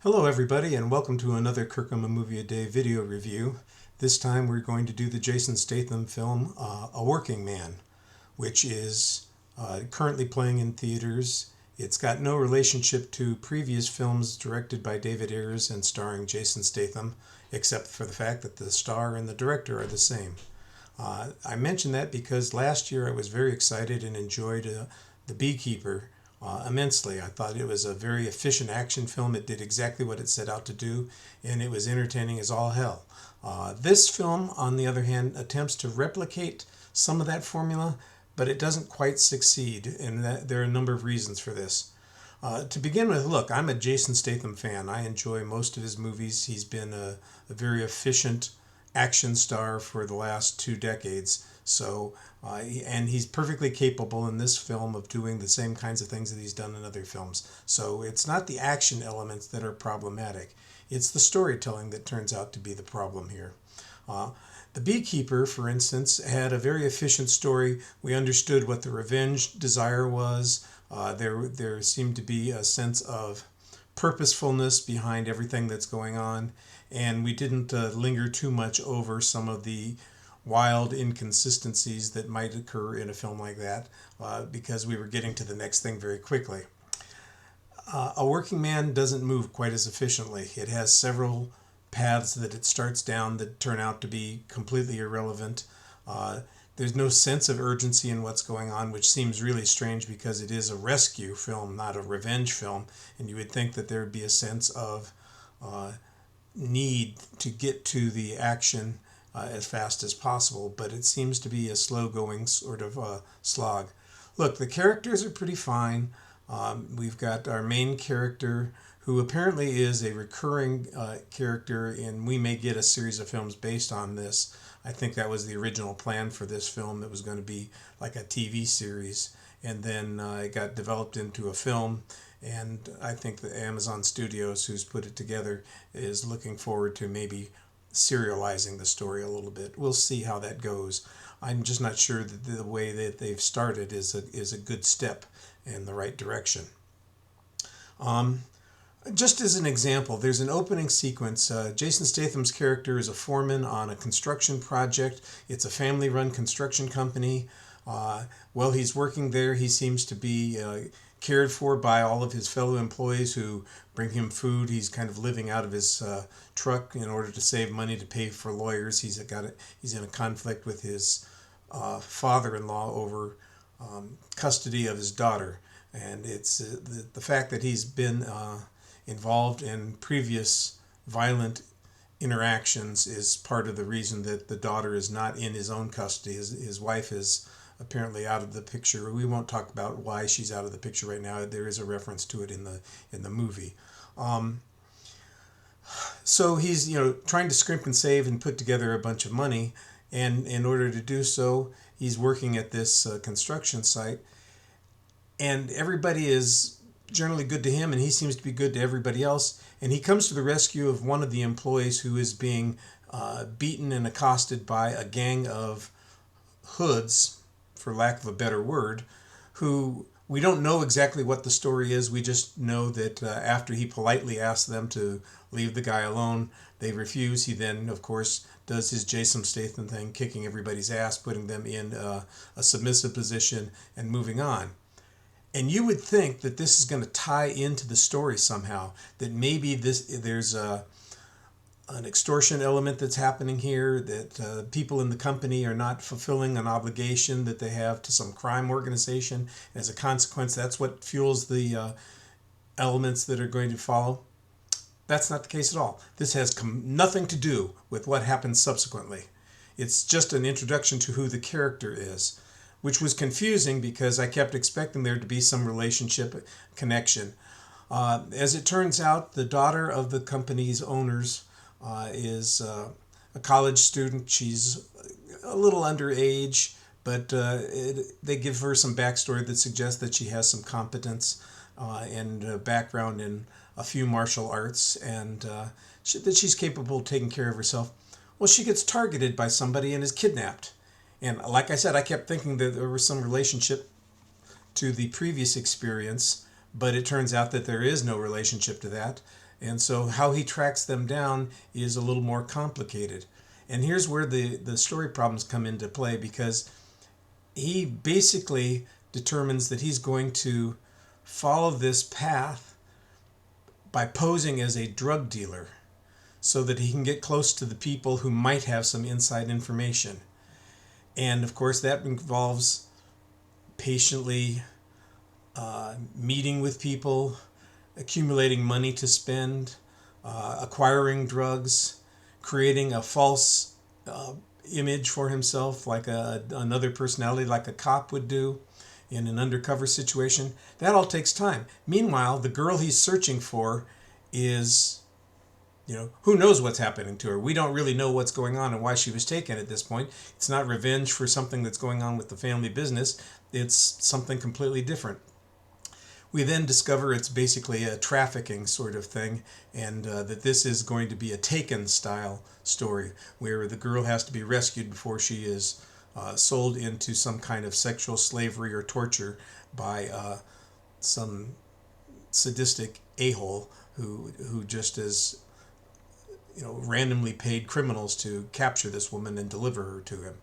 Hello everybody and welcome to another Kirkham A Movie A Day video review. This time we're going to do the Jason Statham film A Working Man, which is currently playing in theaters. It's got no relationship to previous films directed by David Ayers and starring Jason Statham, except for the fact that the star and the director are the same. I mention that because last year I was very excited and enjoyed The Beekeeper immensely. I thought it was a very efficient action film. It did exactly what it set out to do, and it was entertaining as all hell. This film, on the other hand, attempts to replicate some of that formula, but it doesn't quite succeed, and there are a number of reasons for this. To begin with, look, I'm a Jason Statham fan. I enjoy most of his movies. He's been a very efficient action star for the last 2 decades. And he's perfectly capable in this film of doing the same kinds of things that he's done in other films. So it's not the action elements that are problematic. It's the storytelling that turns out to be the problem here. The Beekeeper, for instance, had a very efficient story. We understood what the revenge desire was. There seemed to be a sense of purposefulness behind everything that's going on. And we didn't linger too much over some of the wild inconsistencies that might occur in a film like that because we were getting to the next thing very quickly. A Working Man doesn't move quite as efficiently. It has several paths that it starts down that turn out to be completely irrelevant. There's no sense of urgency in what's going on, which seems really strange because it is a rescue film, not a revenge film, and you would think that there would be a sense of need to get to the action as fast as possible, but it seems to be a slow-going sort of slog. Look, the characters are pretty fine. We've got our main character, who apparently is a recurring character, and we may get a series of films based on this. I think that was the original plan for this film. It was going to be like a TV series, and then it got developed into a film, and I think the Amazon Studios, who's put it together, is looking forward to maybe serializing the story a little bit. We'll see how that goes. I'm just not sure that the way that they've started is a good step in the right direction. Just as an example, there's an opening sequence. Jason Statham's character is a foreman on a construction project. It's a family-run construction company. While he's working there, he seems to be cared for by all of his fellow employees who bring him food. He's kind of living out of his truck in order to save money to pay for lawyers. He's in a conflict with his father-in-law over custody of his daughter, and it's the fact that he's been involved in previous violent interactions is part of the reason that the daughter is not in his own custody. His wife is apparently out of the picture. We won't talk about why she's out of the picture right now. There is a reference to it in the movie. So he's trying to scrimp and save and put together a bunch of money, and in order to do so, he's working at this construction site, and everybody is generally good to him, and he seems to be good to everybody else. And he comes to the rescue of one of the employees who is being beaten and accosted by a gang of hoods, for lack of a better word, who we don't know exactly what the story is. We just know that after he politely asks them to leave the guy alone, they refuse. He then, of course, does his Jason Statham thing, kicking everybody's ass, putting them in a submissive position, and moving on. And you would think that this is going to tie into the story somehow, that maybe there's an extortion element that's happening here, that people in the company are not fulfilling an obligation that they have to some crime organization. And as a consequence, that's what fuels the elements that are going to follow. That's not the case at all. This has nothing to do with what happens subsequently. It's just an introduction to who the character is, which was confusing because I kept expecting there to be some relationship connection. As it turns out, the daughter of the company's owners is a college student. She's a little underage, but they give her some backstory that suggests that she has some competence and background in a few martial arts, and that she's capable of taking care of herself. Well, she gets targeted by somebody and is kidnapped. And like I said, I kept thinking that there was some relationship to the previous experience, but it turns out that there is no relationship to that. And so how he tracks them down is a little more complicated. And here's where the story problems come into play, because he basically determines that he's going to follow this path by posing as a drug dealer so that he can get close to the people who might have some inside information. And of course, that involves patiently meeting with people, accumulating money to spend, acquiring drugs, creating a false image for himself, like another personality, like a cop would do in an undercover situation. That all takes time. Meanwhile, the girl he's searching for is, who knows what's happening to her? We don't really know what's going on and why she was taken at this point. It's not revenge for something that's going on with the family business. It's something completely different. We then discover it's basically a trafficking sort of thing, and that this is going to be a Taken style story where the girl has to be rescued before she is sold into some kind of sexual slavery or torture by some sadistic a-hole who just is randomly paid criminals to capture this woman and deliver her to him.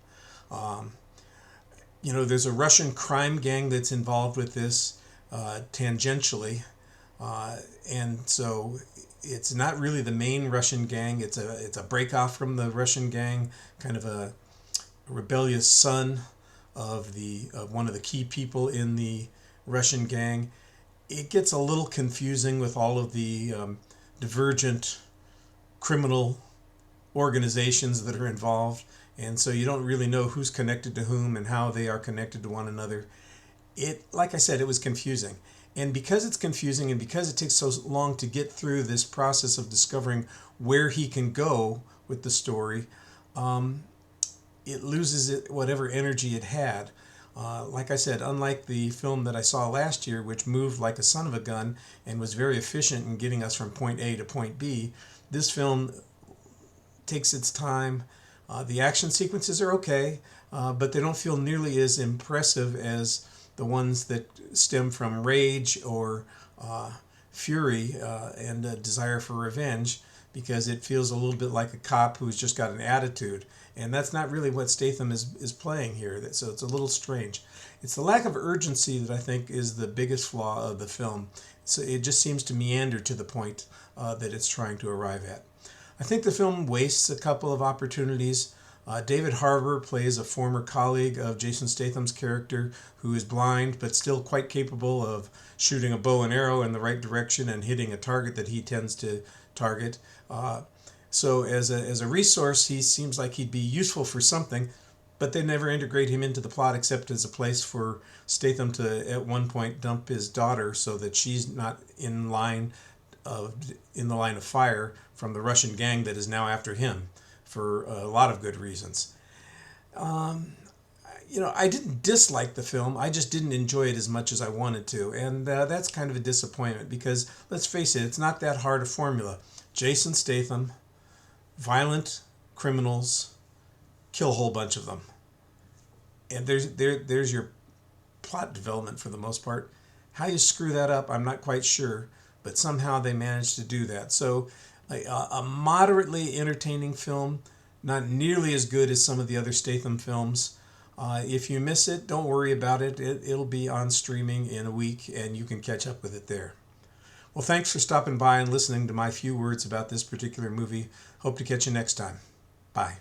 There's a Russian crime gang that's involved with this tangentially, and so it's not really the main Russian gang. It's a break off from the Russian gang, kind of a rebellious son of one of the key people in the Russian gang. It gets a little confusing with all of the divergent criminal organizations that are involved, and so you don't really know who's connected to whom and how they are connected to one another. Like I said, it was confusing. And because it's confusing and because it takes so long to get through this process of discovering where he can go with the story, it loses whatever energy it had. Like I said, unlike the film that I saw last year, which moved like a son of a gun and was very efficient in getting us from point A to point B, this film takes its time. The action sequences are okay, but they don't feel nearly as impressive as the ones that stem from rage or fury and a desire for revenge, because it feels a little bit like a cop who's just got an attitude. And that's not really what Statham is playing here, so it's a little strange. It's the lack of urgency that I think is the biggest flaw of the film. So it just seems to meander to the point that it's trying to arrive at. I think the film wastes a couple of opportunities. David Harbour plays a former colleague of Jason Statham's character who is blind but still quite capable of shooting a bow and arrow in the right direction and hitting a target that he tends to target. So as a resource, he seems like he'd be useful for something, but they never integrate him into the plot except as a place for Statham to at one point dump his daughter so that she's not in the line of fire from the Russian gang that is now after him, for a lot of good reasons. I didn't dislike the film. I just didn't enjoy it as much as I wanted to. And that's kind of a disappointment because, let's face it, it's not that hard a formula. Jason Statham, violent criminals, kill a whole bunch of them. And there's your plot development for the most part. How you screw that up, I'm not quite sure. But somehow they managed to do that. So a moderately entertaining film, not nearly as good as some of the other Statham films. If you miss it, don't worry about it. It'll be on streaming in a week, and you can catch up with it there. Well, thanks for stopping by and listening to my few words about this particular movie. Hope to catch you next time. Bye.